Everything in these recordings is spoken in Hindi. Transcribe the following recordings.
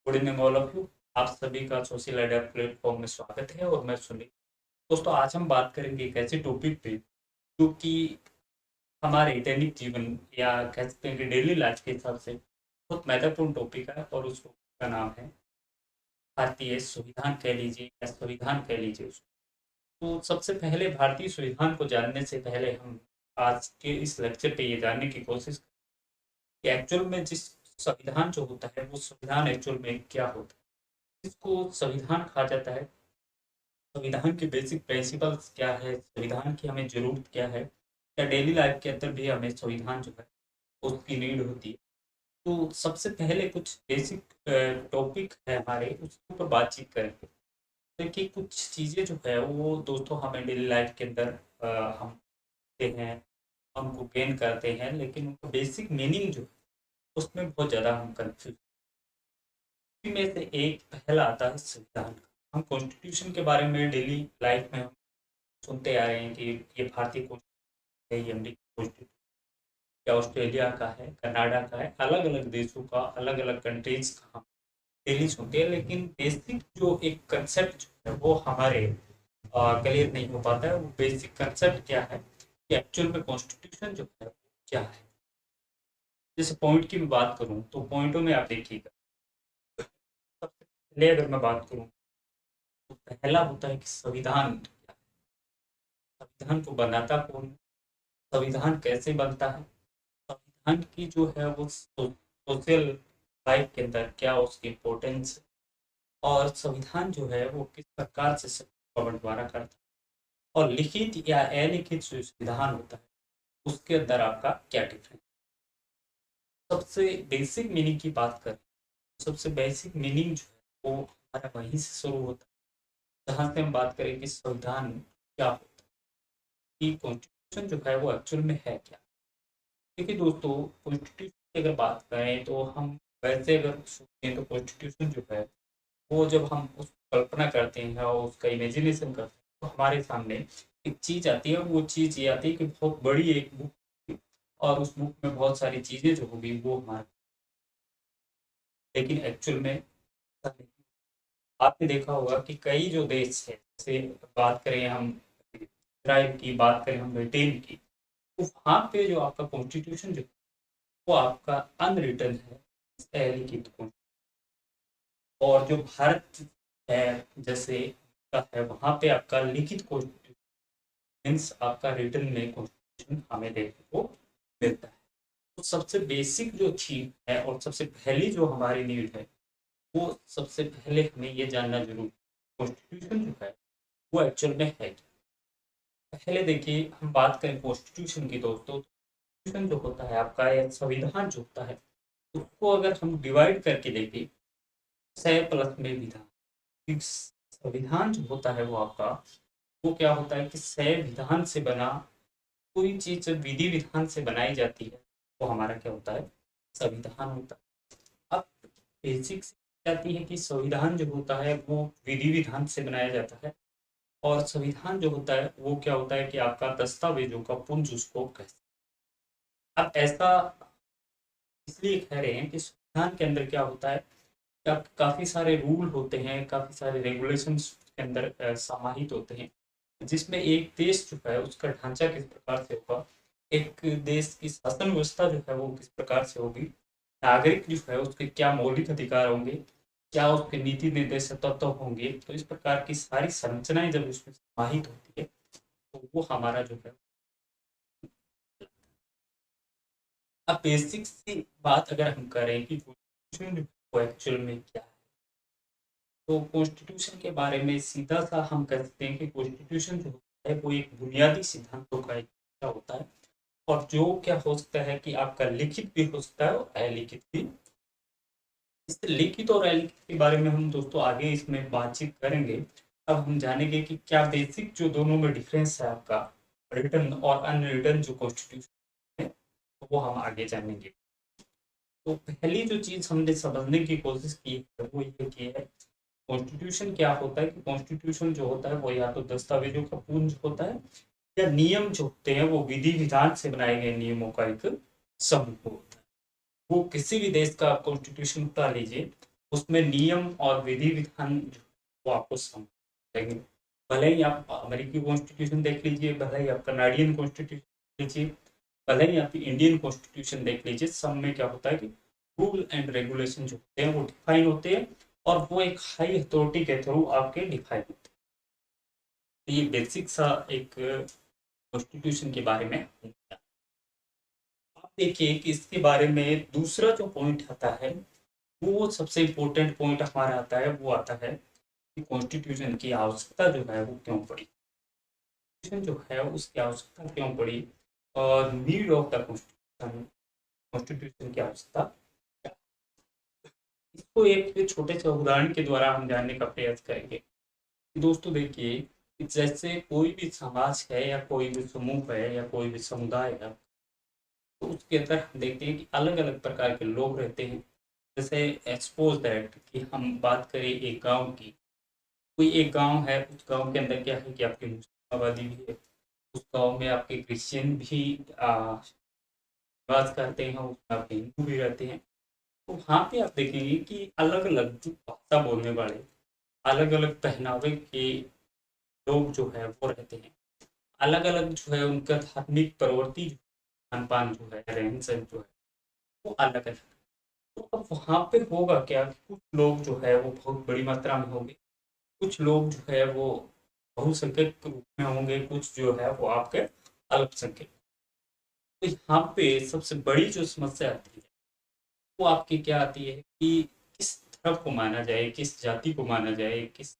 Good evening all of you. आप सभी का सोशल मीडिया प्लेटफॉर्म में स्वागत है और मैं सुनील। दोस्तों, आज हम बात करेंगे एक ऐसे टॉपिक पे जो कि हमारे दैनिक जीवन या कह सकते हैं कि डेली लाइफ के हिसाब से बहुत महत्वपूर्ण टॉपिक है और उस टॉपिक का नाम है भारतीय संविधान कह लीजिए या संविधान कह लीजिए उसको। तो सबसे पहले भारतीय संविधान को जानने से पहले हम आज के इस लेक्चर पे ये जानने की कोशिश करें कि एक्चुअल में जिस संविधान जो होता है वो संविधान एक्चुअल में क्या होता है, इसको संविधान कहा जाता है। संविधान के बेसिक प्रिंसिपल्स क्या है, संविधान की हमें ज़रूरत क्या है, या डेली लाइफ के अंदर भी हमें संविधान जो है उसकी नीड होती है। तो सबसे पहले कुछ बेसिक टॉपिक है हमारे, उसके ऊपर बातचीत करेंगे। देखिए, कुछ चीज़ें जो है वो दोस्तों हमें डेली लाइफ के अंदर हम देखते हैं, हमको गेन करते हैं, लेकिन उनका बेसिक मीनिंग जो है उसमें बहुत ज़्यादा हम कन्फ्यूज में से एक पहला आता है संविधान का। हम कॉन्स्टिट्यूशन के बारे में डेली लाइफ में हम सुनते आ रहे हैं कि ये भारतीय कॉन्स्टिट्यूशन है, ये अमेरिकी कॉन्स्टिट्यूशन या ऑस्ट्रेलिया का है, कनाडा का है, अलग अलग देशों का, अलग अलग कंट्रीज का हम डेली सुनते हैं। लेकिन बेसिक जो एक कंसेप्ट जो है वो हमारे क्लियर नहीं हो पाता है। वो बेसिक कंसेप्ट क्या है कि एक्चुअल में कॉन्स्टिट्यूशन जो है क्या है। जैसे पॉइंट की मैं बात करूं तो पॉइंटों में आप देखिएगा, सबसे पहले अगर मैं बात करूं तो पहला होता है कि संविधान क्या है? संविधान को बनाता कौन है? संविधान कैसे बनता है? संविधान की जो है वो सोशल लाइफ के अंदर क्या उसकी इम्पोर्टेंस है, और संविधान जो है वो किस प्रकार से सबका बंटवारा करता है, और लिखित या अलिखित जो संविधान होता है उसके अंदर आपका क्या डिफरेंस। सबसे बेसिक मीनिंग की बात करें, सबसे बेसिक मीनिंग जो है वो हमारा वहीं से शुरू होता है जहाँ से हम बात करें कि संविधान क्या होता है, कि कॉन्स्टिट्यूशन जो है वो एक्चुअल में है क्या। देखिए दोस्तों, कॉन्स्टिट्यूशन की अगर बात करें तो हम वैसे अगर सोचें तो कॉन्स्टिट्यूशन जो है वो जब हम उस कल्पना करते हैं और उसका इमेजिनेशन करते हैं तो हमारे सामने एक चीज़ आती है। वो चीज़ ये आती है कि बहुत बड़ी एक बुक, और उस बुक में बहुत सारी चीज़ें जो होगी वो हमारे, लेकिन एक्चुअल में ऐसा नहीं। आपने देखा होगा कि कई जो देश है, जैसे बात करें हम इसराइल की, बात करें हम ब्रिटेन की, तो वहाँ पे जो आपका कॉन्स्टिट्यूशन जो वो आपका अनरिटन है, लिखित कौन। और जो भारत है जैसे का है, वहाँ पे आपका लिखित कॉन्स्टिट्यूशन मीन्स आपका रिटर्न में कॉन्स्टिट्यूशन हमें देखने को मिलता है। तो सबसे बेसिक जो चीज है और सबसे पहली जो हमारी नीड है, वो सबसे पहले हमें ये जानना जरूरी, कॉन्स्टिट्यूशन जो है वो एक्चुअल में है क्या। पहले देखिए, हम बात करें कॉन्स्टिट्यूशन की दोस्तों, कॉन्स्टिट्यूशन जो होता है आपका या संविधान जो होता है उसको अगर हम डिवाइड करके देखें, 6 प्लस में विधान। संविधान जो होता है वो आपका, वो क्या होता है कि 6 विधान से बना, कोई चीज जब विधि विधान से बनाई जाती है वो हमारा क्या होता है, संविधान होता है। अब बेसिक जाती है कि संविधान जो होता है वो विधि विधान से बनाया जाता है, और संविधान जो होता है वो क्या होता है कि आपका दस्तावेजों का पुंज उसको कहते हैं। अब ऐसा इसलिए कह रहे हैं कि संविधान के अंदर क्या होता है कि आप काफ़ी सारे रूल होते हैं, काफ़ी सारे रेगुलेशंस के अंदर समाहित होते हैं, जिसमें एक देश जो है उसका ढांचा किस प्रकार से होगा, एक देश की शासन व्यवस्था जो है वो किस प्रकार से होगी, नागरिक जो है उसके क्या मौलिक अधिकार होंगे, क्या उसके नीति निर्देशक तत्व होंगे। तो इस प्रकार की सारी संरचनाएं जब उसमें समाहित होती है तो वो हमारा जो है, अब बेसिक सी बात अगर हम करें कि कॉन्स्टिट्यूशन जो है वो एक्चुअल में क्या है, तो कॉन्स्टिट्यूशन के बारे में सीधा सा हम कह सकते हैं कि कॉन्स्टिट्यूशन जो होता है वो एक बुनियादी सिद्धांतों का एक हिस्सा होता है, और जो क्या हो सकता है कि आपका लिखित भी हो सकता है और अलिखित भी। इस लिखित और अलिखित के बारे में हम दोस्तों आगे इसमें बातचीत करेंगे। अब हम जानेंगे कि क्या बेसिक जो दोनों में डिफरेंस है आपका, रिटन और अनरिटन जो कॉन्स्टिट्यूशन है, तो वो हम आगे जानेंगे। तो पहली जो चीज हमने समझने की कोशिश की है वो ये की है, कॉन्स्टिट्यूशन क्या होता है। कि कॉन्स्टिट्यूशन जो होता है वो या तो दस्तावेजों का पुंज होता है, या नियम जो होते हैं वो विधि विधान से बनाए गए नियमों का एक समूह होता है। वो किसी भी देश का आप कॉन्स्टिट्यूशन उठा लीजिए, उसमें नियम और विधि विधान जो वो आपको समझ आएंगे। भले ही आप अमेरिकी कॉन्स्टिट्यूशन देख लीजिए, भले ही आप कनाडियन कॉन्स्टिट्यूशन लीजिए, भले ही आप इंडियन कॉन्स्टिट्यूशन देख लीजिए, सब में क्या होता है कि रूल एंड रेगुलेशन जो होते हैं वो डिफाइन होते हैं, और वो एक हाई अथॉरिटी के थ्रू आपके डिफाइन होते हैं। तो ये बेसिक सा एक कॉन्स्टिट्यूशन के बारे में होता है। आप देखिए कि इसके बारे में दूसरा जो पॉइंट आता है, वो सबसे इम्पोर्टेंट पॉइंट हमारा आता है, वो आता है कि कॉन्स्टिट्यूशन की आवश्यकता जो है वो क्यों पड़ी, कॉन्स्टिट्यूशन जो है उसकी आवश्यकता क्यों पड़ी, और need of the constitution, constitution की आवश्यकता क्या। इसको एक छोटे से उदाहरण के द्वारा हम जानने का प्रयास करेंगे। दोस्तों देखिए कि जैसे कोई भी समाज है या कोई भी समूह है या कोई भी समुदाय है, तो उसके अंदर हम देखते हैं कि अलग अलग प्रकार के लोग रहते हैं। जैसे एक्सपोज दैट कि हम बात करें एक गांव की, कोई एक गांव है, उस गांव के अंदर क्या है कि आपकी मुस्लिम आबादी भी है, उस गांव में आपके क्रिश्चियन भी निवास करते हैं, उसमें आपके हिंदू भी रहते हैं। तो वहाँ पे आप देखेंगे कि अलग अलग जो भाषा बोलने वाले, अलग अलग पहनावे के लोग जो है वो रहते हैं, अलग अलग जो है उनका धार्मिक प्रवृत्ति, खान पान जो है, रहन सहन जो है वो अलग अलग। तो अब वहाँ पे होगा क्या कि कुछ लोग जो है वो बहुत बड़ी मात्रा में होंगे, कुछ लोग जो है वो बहुसंख्यक के रूप में होंगे, कुछ जो है वो आपके अल्पसंख्यक। तो यहाँ पे सबसे बड़ी जो समस्या आती है वो आपकी क्या आती है कि किस धर्म को माना जाए, किस जाति को माना जाए, किस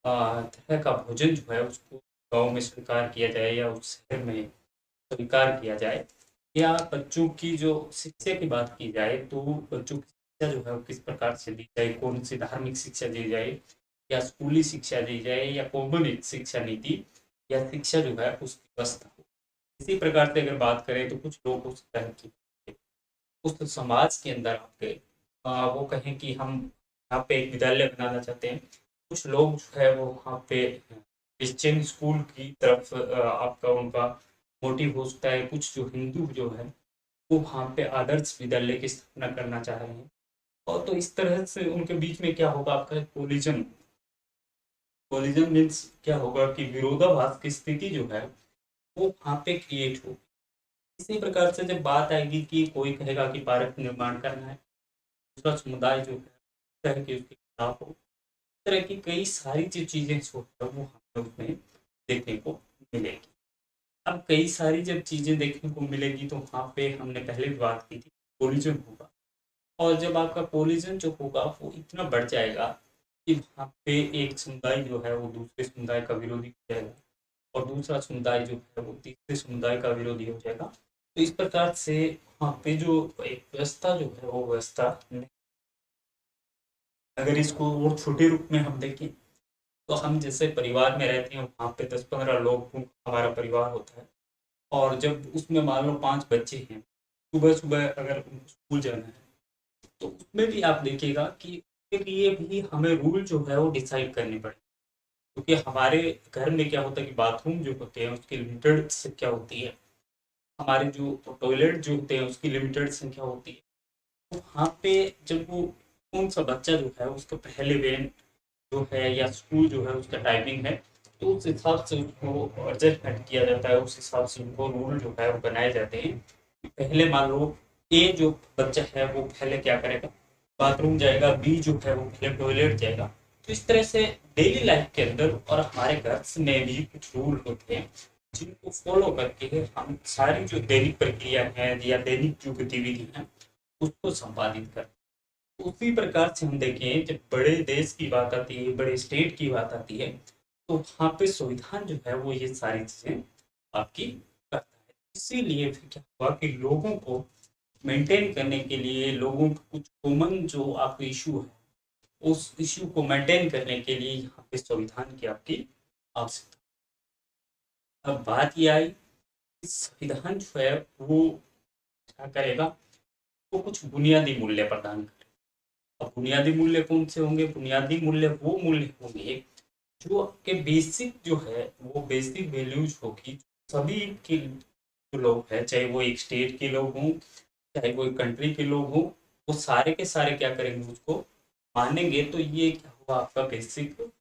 तरह का भोजन जो है उसको गाँव में स्वीकार किया जाए या उस शहर में स्वीकार किया जाए। या बच्चों की जो शिक्षा की बात की जाए तो बच्चों की शिक्षा जो है वो किस प्रकार से दी जाए, कौन सी धार्मिक शिक्षा दी जाए, या स्कूली शिक्षा दी जाए, या कॉमन एक शिक्षा नीति या शिक्षा जो है उसकी व्यवस्था हो। इसी प्रकार से अगर बात करें तो कुछ लोग उस तरह की उस समाज के अंदर आपके वो कहें कि हम यहाँ पे एक विद्यालय बनाना चाहते हैं। कुछ लोग जो है वो वहाँ पे क्रिश्चियन स्कूल की तरफ आपका उनका मोटिव हो सकता है। कुछ जो हिंदू जो है वो वहाँ पे आदर्श विद्यालय की स्थापना करना चाह रहे हैं, और तो इस तरह से उनके बीच में क्या होगा, आपका कोलिजन। कोलिजन मीन्स क्या होगा कि विरोधाभास की स्थिति जो है वो वहाँ पे क्रिएट होगी। इसी प्रकार से जब बात आएगी कि कोई कहेगा कि पार्क निर्माण करना है, दूसरा समुदाय जो है कहे कि उसके खिलाफ हो, इस तरह की कई सारी जो चीजें जो है वो हमें उसमें देखने को मिलेगी। अब कई सारी जब चीजें देखने को मिलेगी तो वहाँ पे हमने पहले भी बात की थी, कोलिजन होगा। और जब आपका कोलिजन जो होगा वो इतना बढ़ जाएगा कि वहाँ पे एक समुदाय जो है वो दूसरे समुदाय का विरोधी हो जाएगा, और दूसरा समुदाय जो है वो तीसरे समुदाय का विरोधी हो जाएगा। तो इस प्रकार से वहाँ पे जो एक व्यवस्था जो है वो व्यवस्था अगर इसको और छोटे रूप में हम देखें तो हम जैसे परिवार में रहते हैं, वहाँ पे 10-15 लोग हमारा परिवार होता है, और जब उसमें मान लो 5 बच्चे हैं, सुबह सुबह अगर उनको स्कूल जाना है तो उसमें भी आप देखिएगा कि उसके लिए भी हमें रूल जो है वो डिसाइड करने पड़े, क्योंकि हमारे घर में क्या होता है कि बाथरूम जो होते हैं उसकी लिमिटेड संख्या होती है, हमारे जो टॉयलेट जो होते हैं उसकी लिमिटेड संख्या होती है। तो वहाँ पे जब वो कौन सा बच्चा जो है उसका पहले वेन जो है या स्कूल जो है उसका टाइमिंग है, तो उस हिसाब से उसको एडजस्टमेंट किया जाता है, उस हिसाब से उनको रूल जो है वो बनाए जाते हैं। पहले मान लो ए जो बच्चा है वो पहले क्या करेगा, बाथरूम जाएगा, बी जो है वो पहले टॉयलेट जाएगा। तो इस तरह से डेली लाइफ के अंदर और हमारे घर में भी कुछ रूल होते हैं जिनको फॉलो करके हम सारी जो दैनिक प्रक्रिया है या दैनिक जो गतिविधि है उसको संपादित कर। उसी प्रकार से हम देखें जब बड़े देश की बात आती है, बड़े स्टेट की बात आती है, तो वहाँ पे संविधान जो है वो ये सारी चीजें आपकी करता है। इसीलिए फिर क्या हुआ कि लोगों को मेंटेन करने के लिए, लोगों का कुछ कॉमन जो आपको इशू है उस इशू को मेंटेन करने के लिए यहाँ पे संविधान की आपकी आवश्यकता। अब बात ये आई कि संविधान जो है वो क्या करेगा, वो कुछ बुनियादी मूल्य प्रदान करेगा। अब बुनियादी मूल्य कौन से होंगे, बुनियादी मूल्य वो मूल्य होंगे जो आपके बेसिक जो है वो बेसिक वैल्यूज होगी, सभी के जो लोग हैं, चाहे वो एक स्टेट के लोग हों, चाहे वो एक कंट्री के लोग हों, वो सारे के सारे क्या करेंगे उसको मानेंगे तो ये क्या हुआ, आपका बेसिक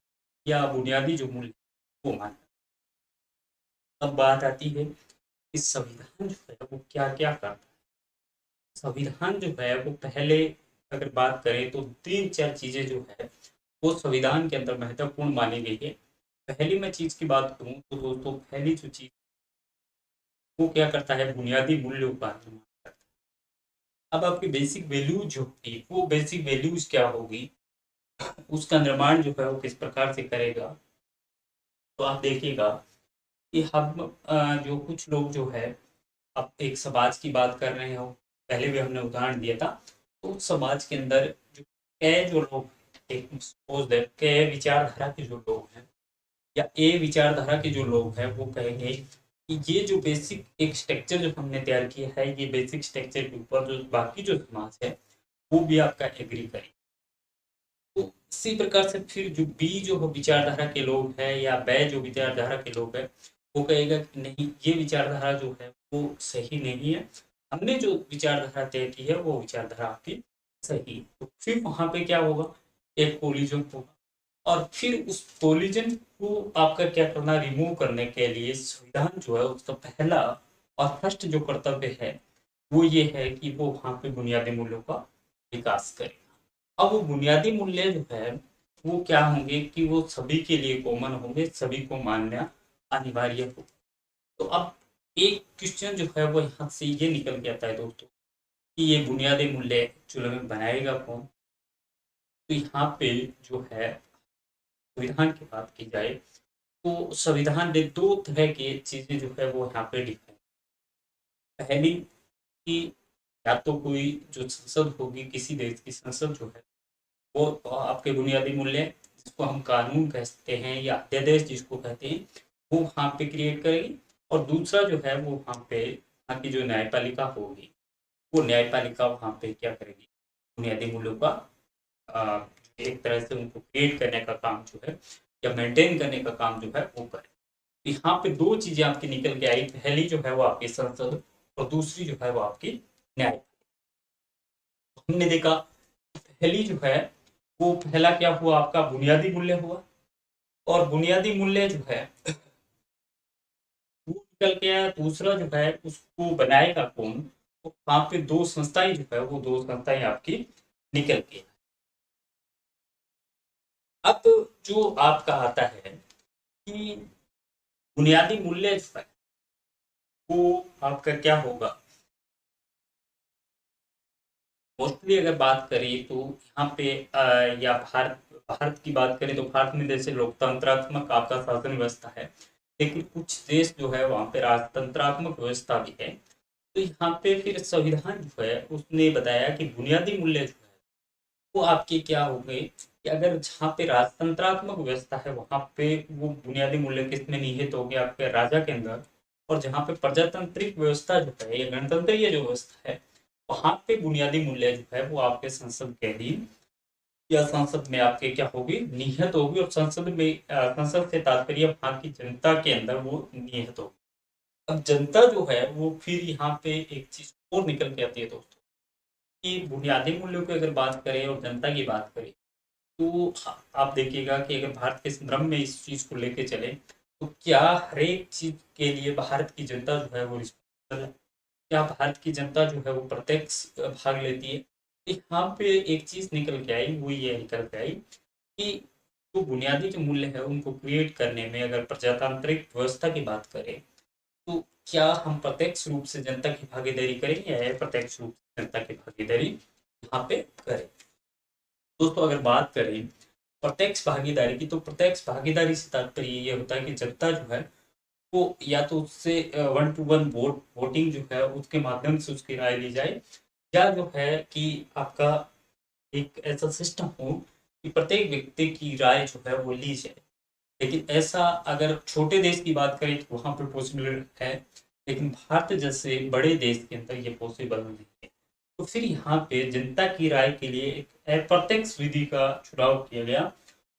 या बुनियादी जो मूल्य वो मान। अब बात आती है कि संविधान जो है वो क्या क्या करता है। संविधान जो है वो पहले अगर बात करें तो तीन चार चीजें जो है वो संविधान के अंदर महत्वपूर्ण मानी गई है। पहली मैं चीज की बात करूं तो दोस्तों, पहली जो चीज वो क्या करता है, बुनियादी मूल्यों का निर्माण करता है। अब आपकी बेसिक वैल्यूज जो होगी, वो बेसिक वैल्यूज क्या होगी, उसका निर्माण जो है वो किस प्रकार से करेगा। तो आप देखिएगा कि हम जो कुछ लोग जो है, अब एक समाज की बात कर रहे हो, पहले भी हमने उदाहरण दिया था। तो उस समाज के अंदर जो कई जो लोग, एक सपोज दैट कई विचारधारा के जो लोग हैं या ए विचारधारा के जो लोग हैं, वो कहेंगे कि ये जो बेसिक एक स्ट्रक्चर जो हमने तैयार किया है, ये बेसिक स्ट्रक्चर के ऊपर जो बाकी जो समाज है वो भी आपका एग्री करे। तो इसी प्रकार से फिर जो बी जो विचारधारा के लोग हैं या बै जो विचारधारा के लोग हैं, वो कहेगा कि नहीं, ये विचारधारा जो है वो सही नहीं है, हमने जो विचारधारा तय की है वो विचारधारा आपकी सही। तो फिर वहां पे क्या होगा, एक कोलिजन होगा। और फिर उस कोलिजन को आपका क्या करना, रिमूव करने के लिए संविधान जो है उसका पहला और फर्स्ट जो कर्तव्य है वो ये है कि वो वहां पे बुनियादी मूल्यों का विकास करे। अब वो बुनियादी मूल्य जो है वो क्या होंगे कि वो सभी के लिए कॉमन होंगे, सभी को मानना अनिवार्य हो। तो अब एक क्वेश्चन जो है वो यहाँ से ये निकल के आता है दोस्तों, कि ये बुनियादी मूल्य एक्चुअल में बनाएगा कौन। तो यहाँ पे जो है संविधान की बात की जाए तो संविधान ने दो तरह की चीजें जो है वो यहाँ पे डिफाइन। पहली कि या तो कोई जो संसद होगी, किसी देश की संसद जो है वो आपके बुनियादी मूल्य जिसको हम कानून कहते हैं या अध्यादेश जिसको कहते हैं वो वहाँ पे क्रिएट करेगी। और दूसरा जो है वो वहाँ पे वहाँ की जो न्यायपालिका होगी, वो न्यायपालिका वहाँ पे क्या करेगी, बुनियादी मूल्यों का अ, एक तरह से उनको क्रिएट करने का काम जो है या मेंटेन करने का काम जो है वो करे। तो यहाँ पे दो चीजें आपकी निकल के आई, पहली जो है वो आपकी संसद और दूसरी जो है वो आपकी न्याय। हमने देखा पहली जो है वो पहला क्या हुआ, आपका बुनियादी मूल्य हुआ। और बुनियादी मूल्य जो है वो निकल के आया। दूसरा जो है उसको बनाएगा कौन, तो वहां पे दो संस्थाएं जो है वो दो संस्थाएं आपकी निकल के आए। अब जो आपका आता है कि बुनियादी मूल्य जो है वो आपका क्या होगा। मोस्टली अगर बात करें तो यहाँ पे या भारत भारत की बात करें तो भारत में जैसे लोकतंत्रात्मक आपका शासन व्यवस्था है, लेकिन कुछ देश जो है वहाँ पे राजतंत्रात्मक व्यवस्था भी है। तो यहाँ पे फिर संविधान जो है उसने बताया कि बुनियादी मूल्य जो है वो आपके क्या हो गए, कि अगर जहाँ पे राजतंत्रात्मक व्यवस्था है वहाँ पे वो बुनियादी मूल्य किसमें निहित हो गया, आपके राजा के अंदर। और जहाँ पे प्रजातांत्रिक व्यवस्था जो है या गणतंत्रीय जो व्यवस्था है, वहाँ पे बुनियादी मूल्य जो है वो आपके संसद के अधीन या संसद में आपके क्या होगी, निहित होगी। और संसद में संसद से तात्पर्य वहाँ की जनता के अंदर वो निहित होगी। अब जनता जो है वो फिर यहाँ पे एक चीज और निकल के आती है दोस्तों, कि बुनियादी मूल्यों की अगर बात करें और जनता की बात करें तो आप देखिएगा कि अगर भारत के संदर्भ में इस चीज को लेके चले तो क्या हर एक चीज के लिए भारत की जनता जो है वो रिस्पॉन्सिबल है, क्या भारत की जनता जो है वो प्रत्यक्ष भाग लेती है। तो यहाँ पे एक चीज निकल के आई, वो ये निकल के आई कि जो बुनियादी जो मूल्य है उनको क्रिएट करने में अगर प्रजातांत्रिक व्यवस्था की बात करें तो क्या हम प्रत्यक्ष रूप से जनता की भागीदारी करें या अप्रत्यक्ष रूप से जनता की भागीदारी यहाँ पे करें। दोस्तों अगर बात करें प्रत्यक्ष भागीदारी की, तो प्रत्यक्ष भागीदारी से तात्पर्य ये होता है कि जनता जो है वो या तो उससे वन टू वन वोटिंग जो है उसके माध्यम से उसकी राय ली जाए, या जो है कि आपका एक ऐसा सिस्टम हो कि प्रत्येक व्यक्ति की राय जो है वो ली जाए। लेकिन ऐसा अगर छोटे देश की बात करें तो वहां पे पॉसिबल है, लेकिन भारत जैसे बड़े देश के अंदर ये पॉसिबल नहीं है। तो फिर यहाँ पे जनता की राय के लिए एक अप्रत्यक्ष विधि का चुनाव किया गया।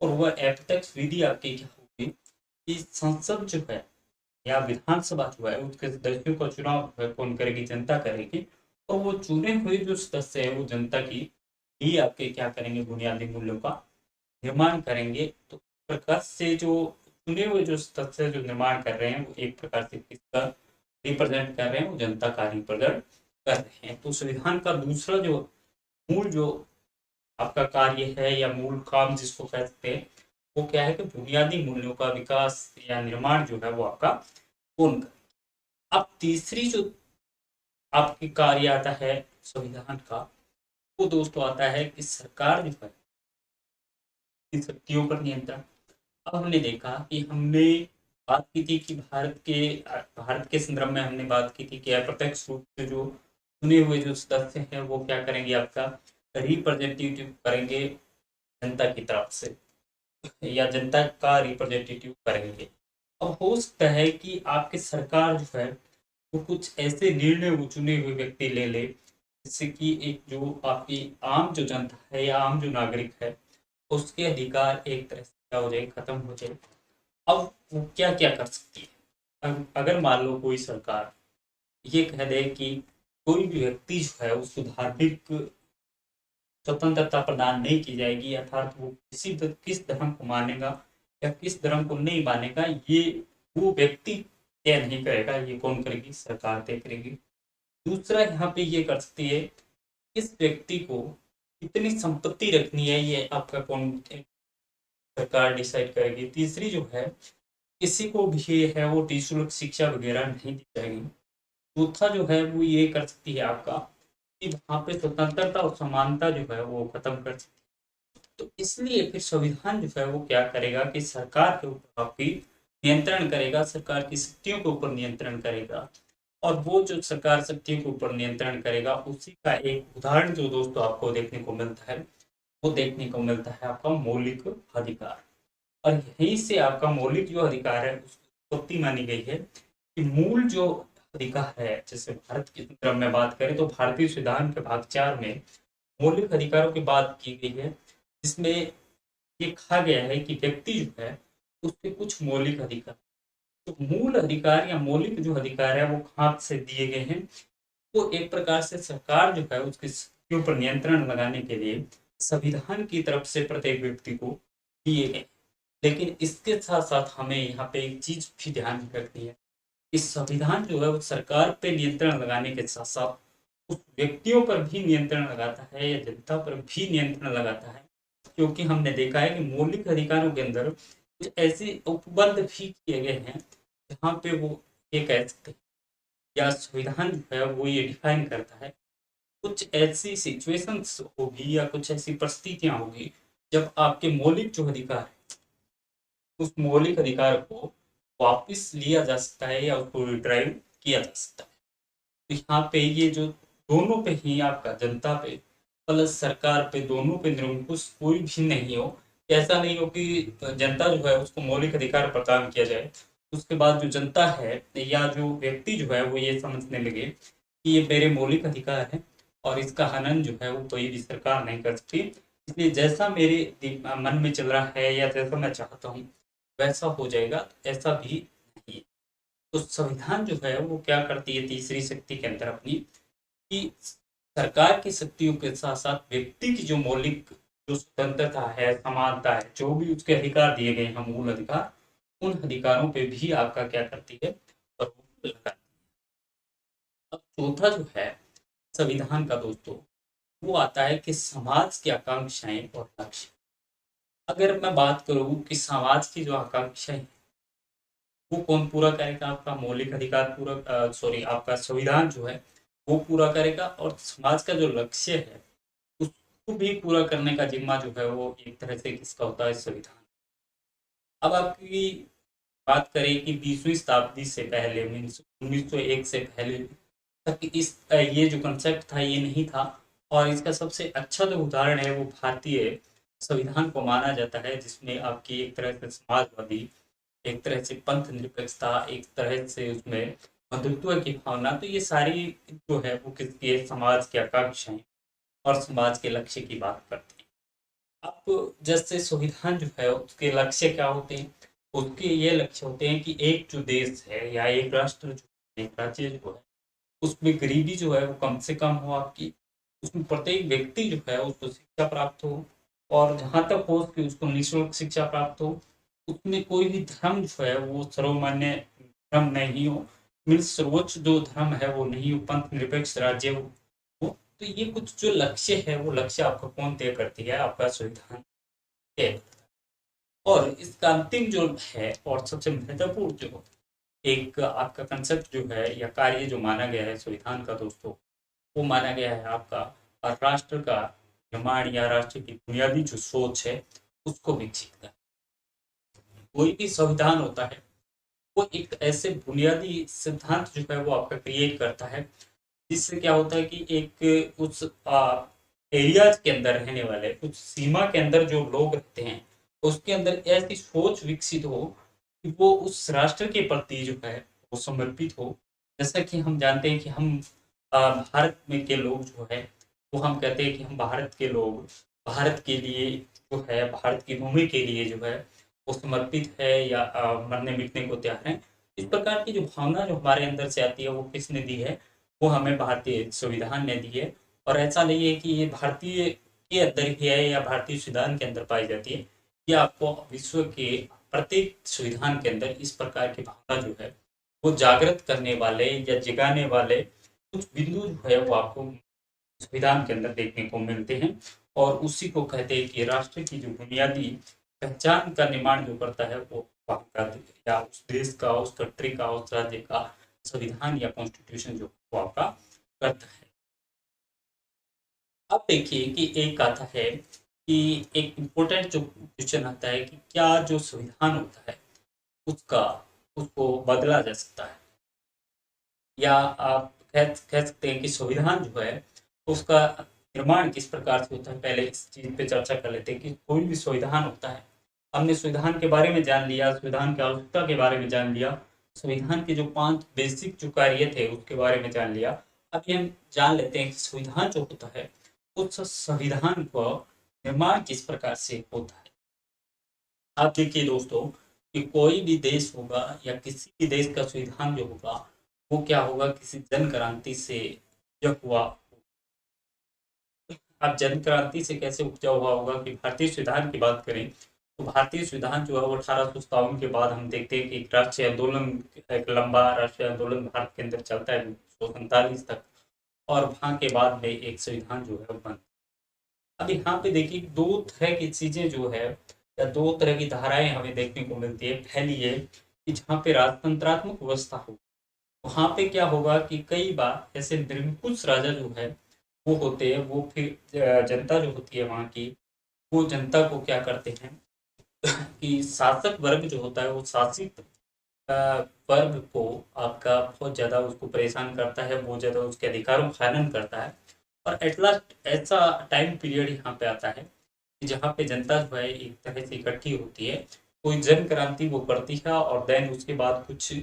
और वह अप्रत्यक्ष विधि आपकी क्या होगी कि संसद जो है या विधानसभा जो है उसके सदस्यों का चुनाव जो है कौन करेगी, जनता करेगी। और वो चुने हुए जो सदस्य है वो जनता की ही आपके क्या करेंगे, बुनियादी मूल्यों का निर्माण करेंगे। तो इस प्रकार से जो चुने हुए जो सदस्य जो निर्माण कर रहे हैं वो एक प्रकार से किसका रिप्रेजेंट कर रहे हैं, वो जनता का रिप्रेजेंट कर रहे हैं। तो संविधान का दूसरा जो मूल जो आपका कार्य है या मूल काम जिसको कह सकते हैं, वो क्या है कि बुनियादी मूल्यों का विकास या निर्माण जो है वो आपका पूर्ण कर। अब तीसरी जो आपकी कार्य आता है संविधान का, वो दोस्तों आता है कि सरकार जो है इन शक्तियों पर नियंत्रण। अब हमने देखा कि हमने बात की थी कि भारत के संदर्भ में हमने बात की थी कि अप्रत्यक्ष रूप से जो चुने हुए जो सदस्य हैं वो क्या करेंगे, आपका रिप्रेजेंटेटिव करेंगे जनता की तरफ से, या जनता का रिप्रेजेंटेटिव करेंगे। अब हो सकता है कि आपकी सरकार जो है वो कुछ ऐसे निर्णय वो चुने हुए व्यक्ति ले ले जिससे कि एक जो आपकी आम जो जनता है या आम जो नागरिक है उसके अधिकार एक तरह से क्या हो जाए, खत्म हो जाए। अब वो क्या क्या कर सकती है, अगर मान लो कोई सरकार ये कह दे कि कोई भी व्यक्ति जो है उसको धार्मिक स्वतंत्रता प्रदान नहीं की जाएगी, अर्थात वो किस धर्म को मानेगा या किस धर्म को नहीं मानेगा, ये वो व्यक्ति तय नहीं करेगा, ये कौन करेगी, सरकार तय करेगी। दूसरा यहाँ पे ये कर सकती है, इस व्यक्ति को कितनी संपत्ति रखनी है ये आपका कौन, सरकार डिसाइड करेगी। तीसरी जो है, किसी को भी है वो निःशुल्क शिक्षा वगैरह नहीं दी जाएगी। चौथा जो है वो ये कर सकती है आपका कि वहाँ पे स्वतंत्रता और समानता जो है वो खत्म कर सकती है। तो इसलिए फिर संविधान जो है वो क्या करेगा कि सरकार के ऊपर आपकी नियंत्रण करेगा, सरकार की शक्तियों के ऊपर नियंत्रण करेगा। और वो जो सरकार शक्तियों के ऊपर नियंत्रण करेगा उसी का एक उदाहरण जो दोस्तों आपको देखने को मिलता है, वो देखने को मिलता है आपका मौलिक अधिकार। और यहीं से आपका मौलिक जो अधिकार है उसकी उत्पत्ति मानी गई है कि मूल जो अधिकार है, जैसे भारत की तरफ में बात करें तो भारतीय संविधान के भाग 4 में मौलिक अधिकारों की बात की गई है, जिसमें ये कहा गया है कि व्यक्ति जो है उसके कुछ मौलिक अधिकार, तो मूल अधिकार या मौलिक जो अधिकार है वो कहाँ से दिए गए हैं, वो एक प्रकार से सरकार जो है उसके ऊपर नियंत्रण लगाने के लिए संविधान की तरफ से प्रत्येक व्यक्ति को दिए गए। लेकिन इसके साथ साथ हमें यहाँ पे एक चीज भी ध्यान में रखनी है, इस संविधान जो है वो सरकार पे नियंत्रण लगाने के साथ साथ उस व्यक्तियों पर भी नियंत्रण लगाता है या जनता पर भी नियंत्रण लगाता है। क्योंकि हमने देखा है कि मौलिक अधिकारों के अंदर कुछ ऐसे उपबंध भी किए गए हैं जहाँ पे वो ये कह सकते हैं, या संविधान जो है वो ये डिफाइन करता है, कुछ ऐसी सिचुएशंस होगी या कुछ ऐसी परिस्थितियां होगी जब आपके मौलिक जो अधिकार है उस मौलिक अधिकार को वापस लिया जा सकता है या उसको रिट्राइव किया जा सकता है। तो यहाँ पे ये जो दोनों पे ही आपका जनता पे प्लस सरकार पे दोनों पे निरंकुश कोई भी नहीं हो, ऐसा नहीं हो कि जनता जो है उसको मौलिक अधिकार प्रदान किया जाए, उसके बाद जो जनता है या जो व्यक्ति जो है वो ये समझने लगे कि ये मेरे मौलिक अधिकार है और इसका हनन जो है वो कोई भी सरकार नहीं कर सकती, इसलिए जैसा मेरे मन में चल रहा है या जैसा मैं चाहता हूँ वैसा हो जाएगा, ऐसा भी नहीं है। तो संविधान जो है वो क्या करती है तीसरी शक्ति के अंदर अपनी, कि सरकार की शक्तियों के साथ साथ व्यक्ति की जो मौलिक जो स्वतंत्रता है, समानता है, जो भी उसके अधिकार दिए गए हैं मूल अधिकार, उन अधिकारों पे भी आपका क्या करती है, प्रभुत्व लगाती है। अब चौथा जो है संविधान का दोस्तों, वो आता है कि समाज की आकांक्षाएं और लक्ष्य। अगर मैं बात करूं कि समाज की जो आकांक्षाएं वो कौन पूरा करेगा, आपका मौलिक अधिकार पूरा सॉरी आपका संविधान जो है वो पूरा करेगा, और समाज का जो लक्ष्य है उसको भी पूरा करने का जिम्मा जो है वो एक तरह से किसका होता है, संविधान। अब आपकी बात करें कि 20वीं शताब्दी से पहले मीन्स 1901 से पहले तक ये जो कंसेप्ट था ये नहीं था, और इसका सबसे अच्छा जो उदाहरण है वो भारतीय संविधान को माना जाता है, जिसमें आपकी एक तरह से समाजवादी, एक तरह से पंथ निरपेक्षता, एक तरह से उसमें बंधुत्व की भावना, तो ये सारी जो है वो किसकी है, समाज की आकांक्षाएं और समाज के लक्ष्य की बात करती है। अब जैसे संविधान जो है उसके लक्ष्य क्या होते हैं, उसके ये लक्ष्य होते हैं कि एक जो देश है या एक राष्ट्र जो एक राज्य जो है उसमें गरीबी जो है वो कम से कम हो आपकी, उसमें प्रत्येक व्यक्ति जो है उसको शिक्षा प्राप्त हो, और जहाँ तक हो कि उसको निःशुल्क शिक्षा प्राप्त हो। उसमें कोई भी धर्म जो है वो सर्वमान्य धर्म नहीं हो, मीन्स सर्वोच्च जो धर्म है वो नहीं हो, पंथ निरपेक्ष राज्य हो। तो ये कुछ जो लक्ष्य है वो लक्ष्य आपका कौन तय करती है? आपका संविधान तय। और इसका अंतिम जो है और सबसे महत्वपूर्ण जो एक आपका कंसेप्ट जो है या कार्य जो माना गया है संविधान का दोस्तों, वो माना गया है आपका राष्ट्र का निर्माण या राष्ट्र की बुनियादी जो सोच है उसको विकसित करना। कोई भी संविधान होता है वो एक ऐसे बुनियादी सिद्धांत जो है वो आपका क्रिएट करता है, जिससे क्या होता है कि एक उस एरियाज के अंदर रहने वाले, उस सीमा के अंदर जो लोग रहते हैं, उसके अंदर ऐसी सोच विकसित हो कि वो उस राष्ट्र के प्रति जो है वो समर्पित हो। जैसा कि हम जानते हैं कि हम भारत में के लोग जो है वो हम कहते हैं कि हम भारत के लोग भारत के लिए जो है भारत की भूमि के लिए जो है वो समर्पित है या मरने मिटने को तैयार है। इस प्रकार की जो भावना जो हमारे अंदर से आती है वो किसने दी है? वो हमें भारतीय संविधान ने दी है। और ऐसा नहीं है कि ये भारतीय के अंदर ही है या भारतीय संविधान के अंदर पाई जाती है। ये आपको विश्व के प्रत्येक संविधान के अंदर इस प्रकार की भावना जो है वो जागृत करने वाले या जगाने वाले कुछ बिंदु जो है वो आपको संविधान के अंदर देखने को मिलते हैं। और उसी को कहते हैं कि राष्ट्र की जो बुनियादी पहचान का निर्माण जो करता है वो वहाँ का या उस देश का, उस कंट्री का, उस राज्य का संविधान या कॉन्स्टिट्यूशन जो वो आपका करता है। अब देखिए कि एक आता है कि एक इम्पोर्टेंट जो क्वेश्चन आता है कि क्या जो संविधान होता है उसका उसको बदला जा सकता है, या आप कह सकते हैं कि संविधान जो है उसका निर्माण किस प्रकार से होता है। पहले इस चीज पे चर्चा कर लेते हैं कि कोई भी संविधान होता है, हमने संविधान के बारे में जान लिया, संविधान की आवश्यकता के बारे में जान लिया, संविधान के जो 5 बेसिक जो कार्य थे उसके बारे में जान लिया। अभी हम जान लेते हैं कि संविधान जो होता है उस संविधान का निर्माण किस प्रकार से होता है। आप देखिए दोस्तों कि कोई भी देश होगा या किसी भी देश का संविधान जो होगा वो क्या होगा, किसी जन क्रांति से जब हुआ। अब जन क्रांति से कैसे उपजा हुआ होगा कि भारतीय संविधान की बात करें तो भारतीय संविधान जो है वो 1857 के बाद हम देखते हैं कि एक राष्ट्रीय आंदोलन, एक लंबा राष्ट्रीय आंदोलन भारत के अंदर चलता है 1947 तक, और वहां के बाद में एक संविधान जो है वो बन। अब यहाँ पे देखिए 2 तरह की चीजें जो है या 2 तरह की धाराएं हमें देखने को मिलती है। पहली ये कि जहाँ पे राजतंत्रात्मक व्यवस्था हो वहाँ पे क्या होगा कि कई बार ऐसे निरंकुश राजा जो है वो होते हैं, वो फिर जनता जो होती है वहाँ की, वो जनता को क्या करते हैं कि शासक वर्ग जो होता है वो शासित अ, वर्ग को आपका बहुत ज़्यादा उसको परेशान करता है, बहुत ज़्यादा उसके अधिकारों का हनन करता है। और एट लास्ट ऐसा टाइम पीरियड यहाँ पे आता है कि जहाँ पे जनता जो है एक तरह से इकट्ठी होती है, कोई जन क्रांति वो करती है, और देन उसके बाद कुछ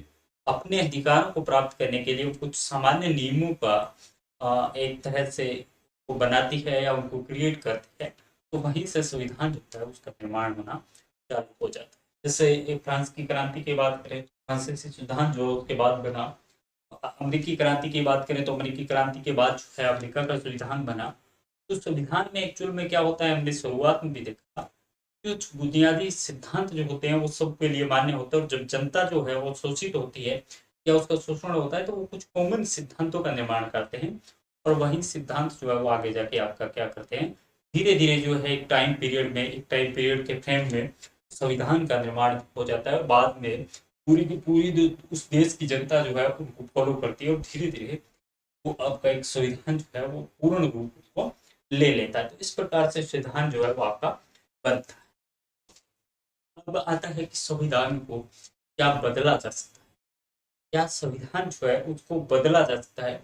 अपने अधिकारों को प्राप्त करने के लिए कुछ सामान्य नियमों का एक तरह से वो बनाती है या उनको क्रिएट करती है। तो वहीं से संविधान जो होता है उसका निर्माण होना चालू हो जाता है। जैसे एक फ्रांस की क्रांति की बात करें, फ्रांसीसी संविधान जो उसके बाद बना। अमेरिकी क्रांति की बात करें तो अमेरिकी क्रांति के बाद जो है अमेरिका का संविधान बना। तो संविधान में एक्चुअल में क्या होता है, हमने शुरुआत में भी देखा, कुछ बुनियादी सिद्धांत जो होते हैं वो सबके लिए मान्य होते हैं, और जब जनता जो है वो शोषित होती है या उसका शोषण होता है तो वो कुछ कॉमन सिद्धांतों का निर्माण करते हैं। और वही सिद्धांत जो है वो आगे जाके आपका क्या करते हैं, धीरे धीरे जो है एक टाइम पीरियड में, एक टाइम पीरियड के फ्रेम में संविधान का निर्माण हो जाता है, और बाद में पूरी की पूरी उस देश की जनता जो है उनको फॉलो करती है, और धीरे धीरे वो आपका एक संविधान जो है वो पूर्ण रूप उसको ले लेता है। तो इस प्रकार से संविधान जो है वो आपका बनता है। अब आता है कि संविधान को क्या बदला जा सकता है, क्या संविधान जो है उसको बदला जा सकता है।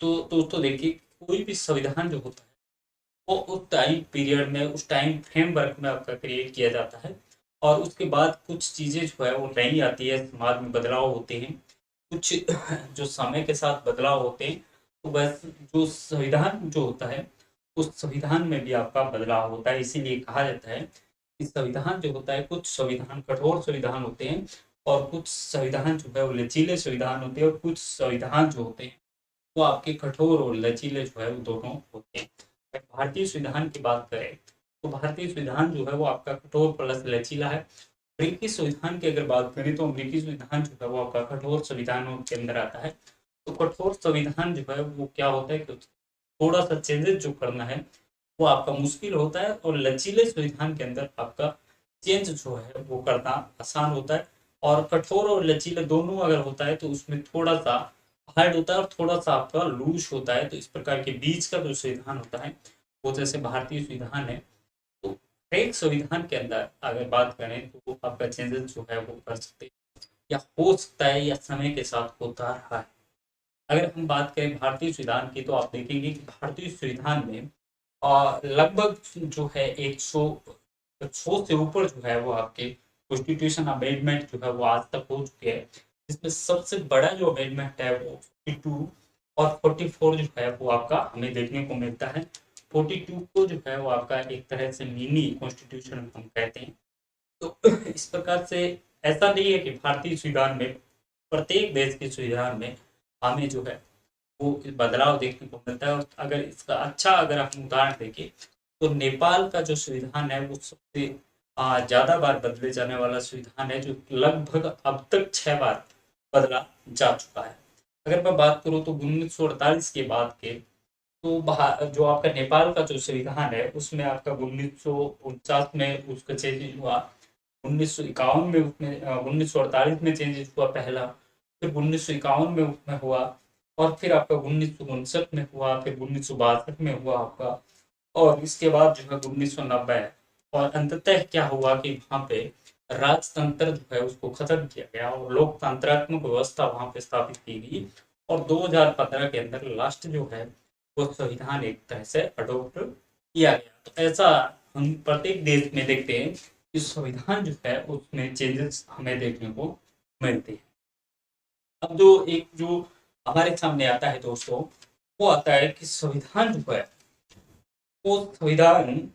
तो दोस्तों देखिए, कोई भी संविधान जो होता है वो उस टाइम पीरियड में, उस टाइम फ्रेमवर्क में आपका क्रिएट किया जाता है, और उसके बाद कुछ चीज़ें जो है वो नई आती है, समाज में बदलाव होते हैं, कुछ जो समय के साथ बदलाव होते हैं। तो बस जो संविधान जो होता है उस संविधान में भी आपका बदलाव होता है। इसीलिए कहा जाता है कि संविधान जो होता है, कुछ संविधान कठोर संविधान होते हैं और कुछ संविधान जो है वो लचीले संविधान होते हैं, और कुछ संविधान जो होते हैं वो आपके कठोर और लचीले जो है वो दोनों होते हैं। अगर भारतीय संविधान की बात करें तो भारतीय संविधान जो है वो आपका कठोर प्लस लचीला है। अमेरिकी संविधान की अगर बात करें तो अमेरिकी संविधान जो है वो आपका कठोर संविधानों के अंदर आता है। तो कठोर संविधान जो है वो क्या होता है कि थोड़ा सा चेंजेस जो करना है वो आपका मुश्किल होता है, और लचीले संविधान के अंदर आपका चेंज जो है वो करना आसान होता है। और कठोर और लचीले दोनों अगर होता है तो उसमें थोड़ा सा हार्ड होता है और थोड़ा सा आपका लूज होता है। तो इस प्रकार के बीच का जो संविधान होता है वो जैसे भारतीय संविधान है, तो एक संविधान के अंदर अगर बात करें तो वो आपका चेंजेस जो है वो कर सकते हैं या हो सकता है या समय के साथ होता रहा है। अगर हम बात करें भारतीय संविधान की तो आप देखेंगे कि भारतीय संविधान में लगभग जो है 100 से ऊपर जो है वो आपके कॉन्स्टिट्यूशन अमेंडमेंट जो है वो आज तक हो चुके हैं। जिसमें सबसे बड़ा जो अमेंडमेंट है वो 42 और 44 जो है वो आपका हमें देखने को मिलता है। 42 को जो है वो आपका एक तरह से मिनी कॉन्स्टिट्यूशन हम कहते हैं। तो इस प्रकार से ऐसा नहीं है कि भारतीय संविधान में प्रत्येक देश के संविधान में हमें जो है वो बदलाव देखने को मिलता है। और अगर इसका अच्छा अगर हम उदाहरण देखें तो नेपाल का जो संविधान है वो सबसे ज्यादा बार बदले जाने वाला संविधान है, जो लगभग अब तक 6 बार बदला जा चुका है। अगर मैं बात करूं तो 1948 के बाद के तो जो आपका नेपाल का जो संविधान है उसमें आपका 1949 में उसका चेंज हुआ, 1951 में उसमें 1948 में चेंजेस हुआ पहला, फिर 1951 में उसमें हुआ, और फिर आपका 1959 में हुआ, फिर 1962 में हुआ आपका, और इसके बाद जो है 1990। और अंततः क्या हुआ कि वहाँ पे राजतंत्र जो है उसको खत्म किया गया और लोकतंत्रात्मक व्यवस्था वहाँ पे स्थापित की गई। और 2015 के अंदर लास्ट जो है वो संविधान एक तरह से अडोप्ट किया गया। तो ऐसा हम प्रत्येक देश में देखते हैं कि संविधान जो है उसमें चेंजेस हमें देखने को मिलते हैं। अब जो एक जो हमारे सामने आता है दोस्तों, वो आता है कि संविधान जो है वो संविधान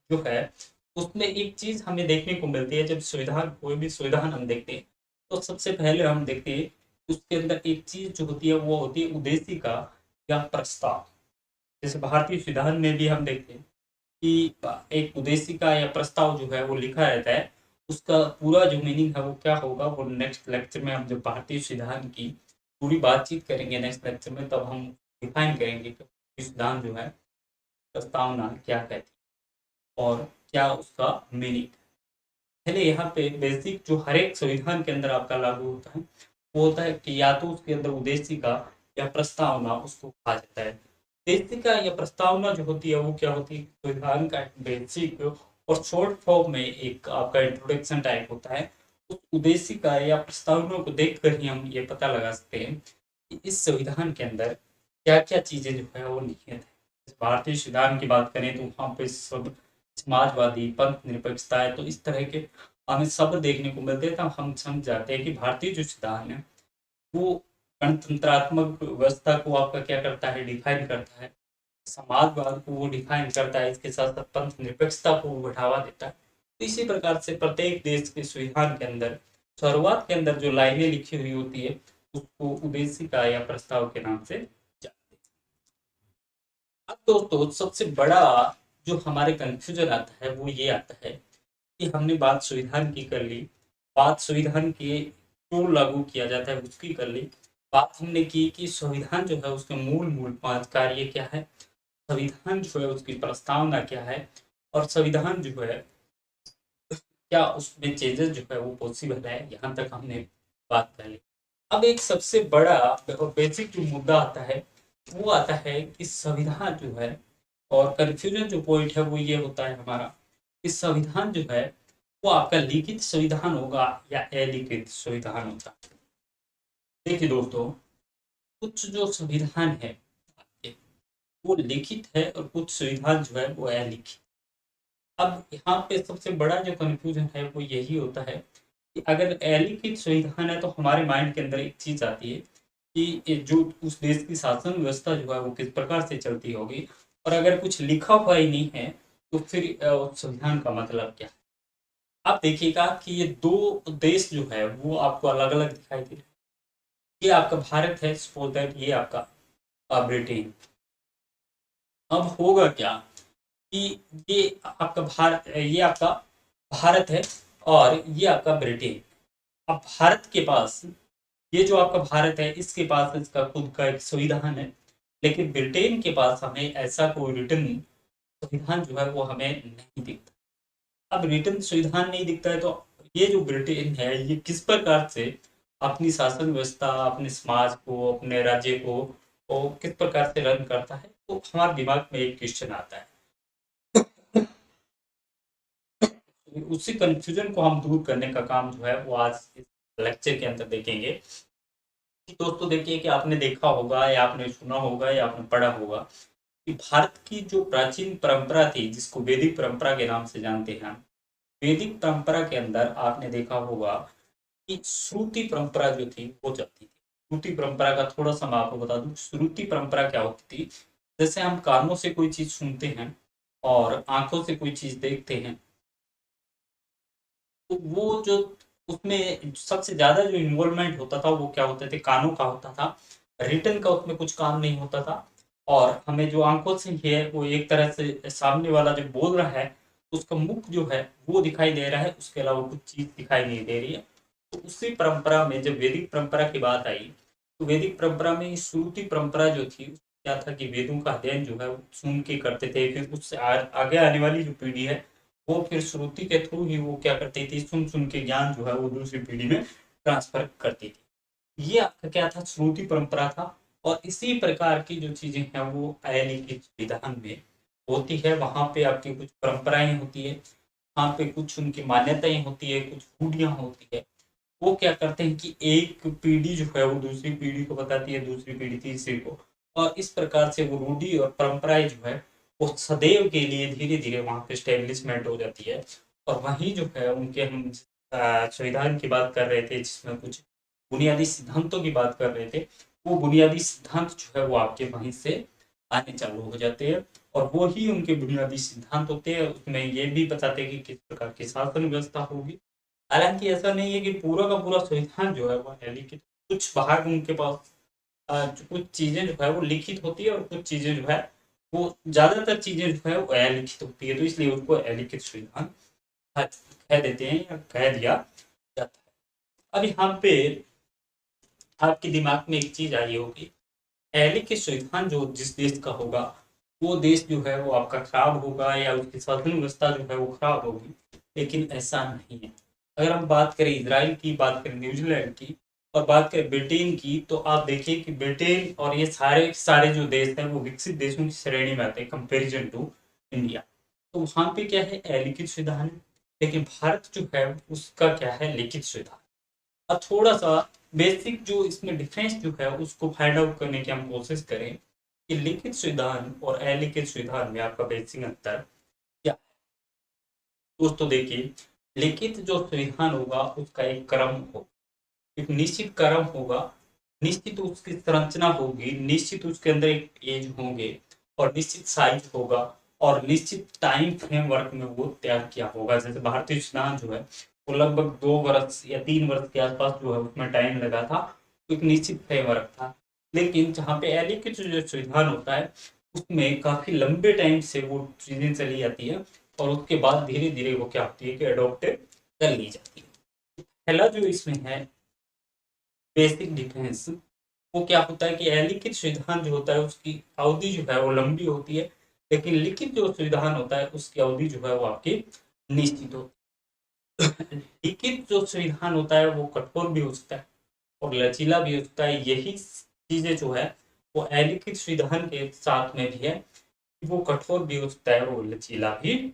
जो है उसमें एक चीज हमें देखने को मिलती है। जब संविधान कोई भी संविधान हम देखते हैं तो सबसे पहले हम देखते हैं उसके अंदर एक चीज जो होती है वो होती है उद्देशिका या प्रस्ताव। जैसे भारतीय संविधान में भी हम देखते हैं कि एक उद्देशिका या प्रस्ताव जो है वो लिखा रहता है। उसका पूरा जो मीनिंग है वो क्या होगा वो नेक्स्ट लेक्चर में हम जब भारतीय संविधान की पूरी बातचीत करेंगे नेक्स्ट लेक्चर में, तब हम डिफाइन करेंगे कि संविधान जो है प्रस्तावना क्या कहती है और क्या उसका मीनिंग। पहले यहाँ पे बेसिक जो हर एक संविधान के अंदर आपका लागू होता है वो होता है कि या तो उसके अंदर उद्देशिका या प्रस्तावना उसको कहा जाता है। उद्देशिका या प्रस्तावना जो होती है वो क्या होती है, संविधान का बेसिक और शॉर्ट फॉर्म में एक आपका इंट्रोडक्शन टाइप होता है। उस उद्देशिका या प्रस्तावना को देख कर ही हम ये पता लगा सकते हैं कि इस संविधान के अंदर क्या क्या चीजें जो है वो निहित है। भारतीय संविधान की बात करें तो वहाँ पे सब समाजवादी पंथ निरपेक्षता है, तो इस तरह के हमें सब देखने को मिलते हैं। तो हम समझ जाते हैं कि भारतीय जो संविधान है वो गणतंत्रात्मक व्यवस्था को आपका क्या करता है, डिफाइन करता है। समाजवाद को वो डिफाइन करता है, इसके साथ साथ पंथ निरपेक्षता को वो बढ़ावा देता है। तो इसी प्रकार से प्रत्येक देश के संविधान के अंदर शुरुआत के अंदर जो लाइनें लिखी हुई होती है उसको उद्देशिका या प्रस्ताव के नाम से जानते हैं। अब दोस्तों सबसे बड़ा जो हमारे कंफ्यूजन आता है वो ये आता है कि हमने बात संविधान की कर ली, बात संविधान के क्यों लागू किया जाता है उसकी कर ली, बात हमने की कि संविधान जो है उसके मूल मूल 5 कार्य क्या है, संविधान जो है उसकी प्रस्तावना क्या है, और संविधान जो है क्या उसमें चेंजेस जो है वो पॉसिबल है, यहाँ तक हमने बात कर ली। अब एक सबसे बड़ा और बेसिक जो मुद्दा आता है वो आता है कि संविधान जो है, और कंफ्यूजन जो पॉइंट है वो ये होता है हमारा कि संविधान जो है वो आपका लिखित संविधान होगा या अलिखित संविधान होगा। देखिए दोस्तों, कुछ जो संविधान है आपके, वो लिखित है और कुछ संविधान जो है वो अलिखित। अब यहाँ पे सबसे बड़ा जो कंफ्यूजन है वो यही होता है कि अगर अलिखित संविधान है तो हमारे माइंड के अंदर एक चीज आती है कि ये जो उस देश की शासन व्यवस्था जो है वो किस प्रकार से चलती होगी। और अगर कुछ लिखा हुआ ही नहीं है तो फिर उस संविधान का मतलब क्या है। आप देखिएगा कि ये दो देश जो है वो आपको अलग अलग दिखाई दे रहे हैं। ये आपका भारत है, सपोज दैट ये आपका ब्रिटेन। अब होगा क्या कि ये आपका भारत है और ये आपका ब्रिटेन। अब भारत के पास, ये जो आपका भारत है इसके पास इसका खुद का एक संविधान है, लेकिन ब्रिटेन के पास हमें ऐसा कोई रिटर्न संविधान जो है वो हमें नहीं दिखता। अब रिटर्न संविधान नहीं दिखता है तो ये जो ब्रिटेन है ये किस प्रकार से अपनी शासन व्यवस्था, अपने समाज को, अपने राज्य को वो किस प्रकार से रन करता है, तो हमारे दिमाग में एक क्वेश्चन आता है। उसी कंफ्यूजन को हम दूर करने का काम जो है वो आज इस लेक्चर के अंदर देखेंगे। कि दोस्तों देखिए कि आपने देखा होगा या आपने सुना होगा या आपने पढ़ा होगा कि भारत की जो प्राचीन परंपरा थी जिसको वैदिक परंपरा के नाम से जानते हैं हम, वैदिक परंपरा के अंदर आपने देखा होगा कि श्रुति परंपरा जो थी वो चलती थी। श्रुति परंपरा का थोड़ा सा मैं आपको बता दूं, श्रुति परंपरा क्या होती थी। जैसे हम कानों से कोई चीज सुनते हैं और आंखों से कोई चीज देखते हैं, तो वो जो उसमें सबसे ज्यादा जो इन्वॉल्वमेंट होता था वो क्या होते थे, कानों का होता था। रिटर्न का उसमें कुछ काम नहीं होता था। और हमें जो आंखों से है वो एक तरह से सामने वाला जो बोल रहा है उसका मुख जो है वो दिखाई दे रहा है, उसके अलावा कुछ चीज दिखाई नहीं दे रही है। तो उसी परंपरा में जब वैदिक परंपरा की बात आई, तो वैदिक परंपरा में श्रुति परंपरा जो थी क्या था कि वेदों का अध्ययन जो है वो सुन के करते थे। फिर उससे आगे आने वाली जो पीढ़ी है वो फिर श्रुति के थ्रू ही वो क्या करती थी, सुन सुन के ज्ञान जो है वो दूसरी पीढ़ी में ट्रांसफर करती थी। ये आपका क्या था, श्रुति परंपरा था। और इसी प्रकार की जो चीजें हैं वो अलिखित विधान में होती है। वहां पे आपकी कुछ परंपराएं होती है, वहां पे कुछ उनकी मान्यताएं होती है, कुछ खूबियां होती है। वो क्या करते हैं कि एक पीढ़ी जो है वो दूसरी पीढ़ी को बताती है, दूसरी पीढ़ी तीसरी को, और इस प्रकार से वो रूढ़ी और परंपराएं जो है वो सदैव के लिए धीरे धीरे वहां पे स्टेब्लिशमेंट हो जाती है। और वहीं जो है उनके हम संविधान की बात कर रहे थे जिसमें कुछ बुनियादी सिद्धांतों की बात कर रहे थे, वो बुनियादी सिद्धांत जो है वो आपके वहीं से आने चालू हो जाते हैं। और वो ही उनके बुनियादी सिद्धांत होते हैं। उसमें ये भी बताते हैं कि किस प्रकार की शासन व्यवस्था होगी। हालांकि ऐसा नहीं है कि पूरा का पूरा संविधान जो है वो है लिखित, कुछ भाग उनके पास कुछ चीजें जो है वो लिखित होती है और कुछ चीजें जो है वो ज्यादातर चीजें जो है वो अलिखित होती है, तो इसलिए उसको अलिखित संविधान कह देते हैं या कह दिया जाता है। अब यहाँ पे आपके दिमाग में एक चीज आई होगी, अलिखित संविधान जो जिस देश का होगा वो देश जो है वो आपका खराब होगा या उसकी शासन व्यवस्था जो है वो खराब होगी, लेकिन ऐसा नहीं है। अगर हम बात करें इजराइल की, बात करें न्यूजीलैंड की और बात करें ब्रिटेन की, तो आप देखिए कि ब्रिटेन और ये सारे सारे जो देश हैं वो विकसित देशों की श्रेणी में आते हैं कंपेरिजन टू इंडिया। तो वहां पे क्या है, अलिखित संविधान है, लेकिन भारत जो है उसका क्या है, लिखित संविधान। अब थोड़ा सा बेसिक जो इसमें डिफरेंस जो है उसको फाइंड आउट करने की हम कोशिश करें कि लिखित संविधान और अलिखित संविधान में आपका बेसिक अंतर क्या है। दोस्तों देखिए, लिखित जो संविधान होगा उसका एक क्रम हो, एक निश्चित क्रम होगा, निश्चित उसकी संरचना होगी, निश्चित उसके अंदर एक एज होंगे और निश्चित साइज होगा और निश्चित टाइम फ्रेमवर्क में वो तैयार किया होगा। जैसे भारतीय संविधान जो है वो लगभग 2 वर्ष या 3 वर्ष के आसपास जो है उसमें टाइम लगा था, तो एक निश्चित फ्रेमवर्क था। लेकिन जहाँ पे अलिखित जो संविधान होता है उसमें काफी लंबे टाइम से वो चीजें चली जाती है और उसके बाद धीरे धीरे वो क्या होती है कि अडोप्टेड कर ली जाती है। पहला जो इसमें है बेसिक डिफरेंस, वो क्या होता है कि अलिखित संविधान जो होता है उसकी अवधि जो है वो लंबी होती है, लेकिन लिखित जो संविधान होता है उसकी अवधि जो है वो आपकी निश्चित होती है। लिखित जो संविधान होता है वो कठोर भी हो सकता है और लचीला भी हो सकता है। यही चीजें जो है वो अलिखित संविधान के साथ में भी है, वो कठोर भी हो सकता है, वो लचीला भी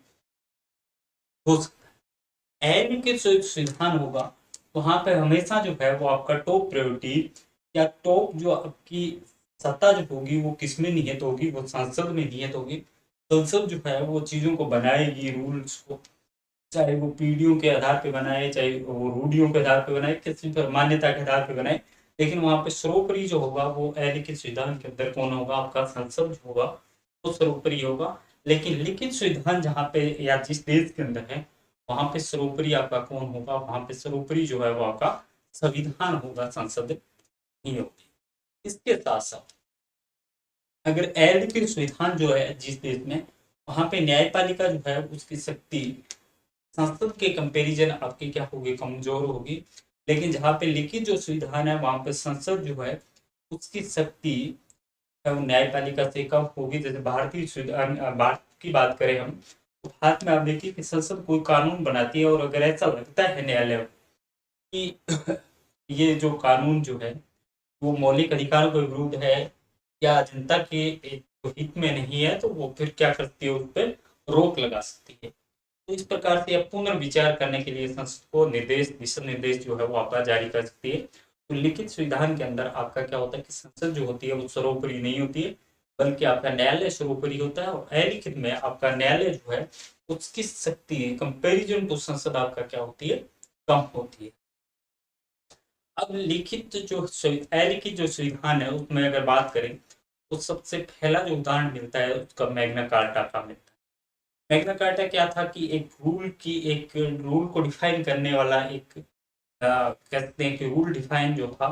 हो सकता है। अलिखित जो संविधान होगा वहां पे हमेशा जो है वो आपका टॉप प्रायोरिटी या टॉप जो आपकी सत्ता जो होगी वो किसमें निहित होगी, वो संसद में निहित होगी। संसद जो है वो चीजों को बनाएगी, रूल्स को, चाहे वो पीढ़ियों के आधार पे बनाए, चाहे वो रूढ़ियों के आधार पे बनाए, किसी पर मान्यता के आधार पे बनाए, लेकिन वहां पे सर्वोपरि जो होगा वो अलिखित संविधान के अंदर कौन होगा, आपका संसद जो होगा वो सर्वोपरि होगा। लेकिन लिखित संविधान जहाँ पे या जिस देश के अंदर है वहां पे सर्वोपरि आपका कौन होगा, वहां पे सर्वोपरि जो है वो आपका संविधान होगा, संसद नहीं होती। इसके साथ साथ अगर अलिखित संविधान जो है जिस देश में, वहां पे न्यायपालिका जो है उसकी शक्ति संसद के कंपैरिजन आपकी क्या होगी, कमजोर होगी। लेकिन जहाँ पे लिखित जो संविधान है वहां पे संसद जो है उसकी शक्ति है वो न्यायपालिका से कम होगी। जैसे भारतीय संविधान, भारत की बात करें हम, तो भारत में आप देखिए कि संसद कोई कानून बनाती है और अगर ऐसा लगता है न्यायालय कि ये जो कानून जो है वो मौलिक अधिकारों के विरुद्ध है या जनता के हित में नहीं है, तो वो फिर क्या करती है, उस पर रोक लगा सकती है। तो इस प्रकार से अब पुनर्विचार करने के लिए संसद को निर्देश, दिशा निर्देश जो है वो आपका जारी कर सकती है। तो लिखित संविधान के अंदर आपका क्या होता है कि संसद जो होती है वो सर्वोपरि नहीं होती है, बल्कि आपका न्यायालय सर्वोपरि होता है। और अलिखित में आपका न्यायालय जो है उसकी शक्ति कंपेरिजन टू संसद आपका क्या होती है, कम होती है। अब लिखित जो अलिखित जो संविधान है उसमें अगर बात करें तो सबसे पहला जो उदाहरण मिलता है उसका मैग्ना कार्टा का मिलता है। मैग्ना कार्टा क्या था कि एक रूल को डिफाइन करने वाला एक कहते हैं कि रूल डिफाइन जो था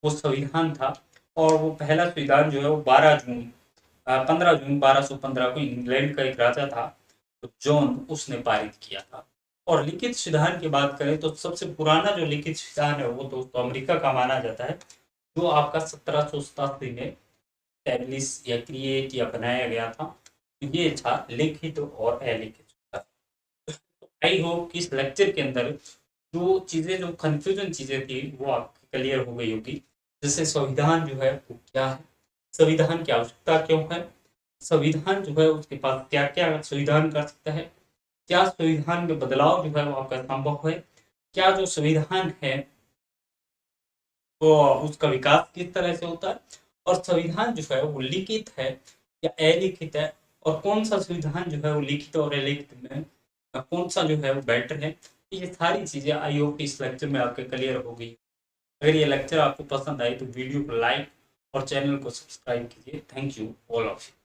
वो संविधान था। और वो पहला संविधान जो है वो 15 जून 1215 को इंग्लैंड का एक राजा था तो जॉन, उसने पारित किया था। और लिखित संविधान की बात करें तो सबसे पुराना जो लिखित संविधान है वो दोस्तों अमेरिका का माना जाता है, जो आपका 1787 में स्टैब्लिश या क्रिएट या बनाया गया था। तो ये था लिखित और अलिखित। आई होप कि इस लेक्चर के अंदर जो चीजें, जो कंफ्यूजन चीजें थी वो आपकी क्लियर हो गई होगी। जैसे संविधान जो है वो क्या है, संविधान की आवश्यकता क्यों है, संविधान जो है उसके पास क्या क्या संविधान कर सकता है, क्या संविधान में बदलाव जो है वो आपका संभव है, क्या जो संविधान है तो उसका विकास किस तरह से होता है, और संविधान जो है वो लिखित है या अलिखित है, और कौन सा संविधान जो है वो लिखित और अलिखित में कौन सा जो है वो बेटर है। ये सारी चीजें आई होप इस लेक्चर में आपके क्लियर हो गई। अगर ये लेक्चर आपको पसंद आए तो वीडियो को लाइक और चैनल को सब्सक्राइब कीजिए। Thank you all of you.